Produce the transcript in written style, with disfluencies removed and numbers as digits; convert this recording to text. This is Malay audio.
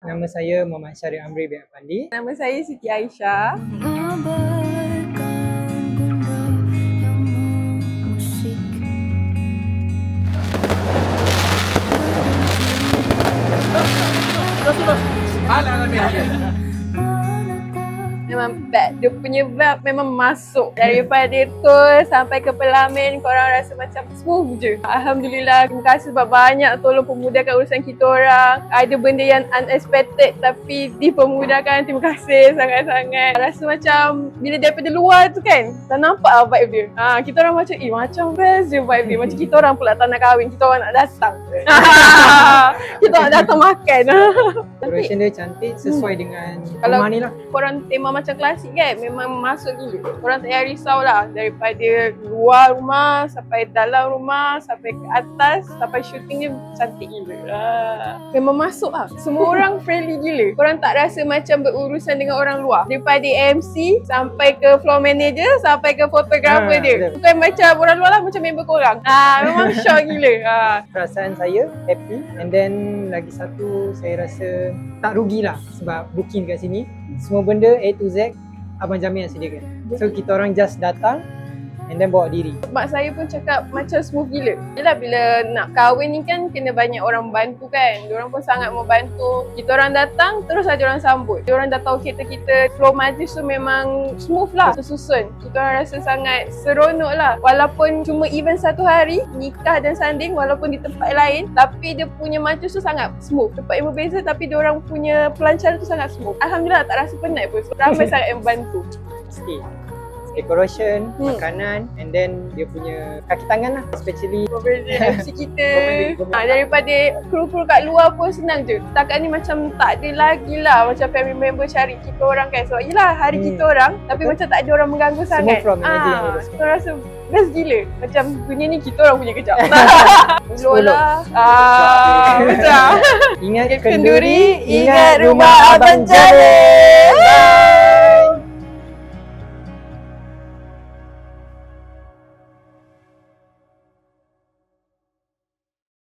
Nama saya Muhammad Syarif Amri bin Afandi. Nama saya Siti Aisyah. Memang bad. Dia punya vibe memang masuk. Daripada tour sampai ke Pelamin, korang rasa macam smooth je. Alhamdulillah, terima kasih sebab banyak tolong pemudahkan urusan kita orang. Ada benda yang unexpected tapi dipermudahkan. Terima kasih sangat-sangat. Rasa macam bila daripada luar tu kan, tak nampak lah vibe dia. Kita orang macam, macam best je vibe dia. Macam kita orang pula tak nak kahwin, kita orang nak datang. Kita nak datang makan. Decoration dia cantik sesuai dengan rumah ni lah. Korang tema macam klasik kan, memang masuk gila. Korang tak payah risau lah. Daripada luar rumah, sampai dalam rumah, sampai ke atas, sampai syuting dia cantik gila. Memang masuk lah. Semua orang friendly gila. Korang tak rasa macam berurusan dengan orang luar. Daripada MC, sampai ke floor manager, sampai ke fotografer dia. Bukan macam orang luar lah, macam member korang. Memang syok gila. Perasaan saya happy, and then lagi satu saya rasa tak rugilah sebab booking kat sini. Semua benda A to Z Abang Jamil yang sediakan. So kita orang just datang and then bawa diri. Mak saya pun cakap macam smooth gila. Yelah, bila nak kahwin ni kan kena banyak orang bantu kan. Diorang pun sangat mau bantu. Kita orang datang, terus saja orang sambut. Diorang dah tahu kita flow majlis tu memang smooth lah, tersusun. Kita orang rasa sangat seronok lah. Walaupun cuma event satu hari, nikah dan sanding, walaupun di tempat lain, tapi dia punya majlis tu sangat smooth. Tempat yang berbeza tapi diorang punya pelancaran tu sangat smooth. Alhamdulillah, tak rasa penat pun. Ramai sangat yang bantu. Mesti. Decoration, makanan, and then dia punya kaki tangan lah, especially MC kita. Daripada kru-kru kat luar pun senang je. Setakat ni macam tak ada lagi lah macam family member cari kita orang kan. So yelah, hari kita orang, tapi macam tak ada orang mengganggu sangat. So rasa best gila. Macam dunia ni kita orang punya kejap. Lola. Macam. Ingat kenduri, ingat rumah Abang Jamil.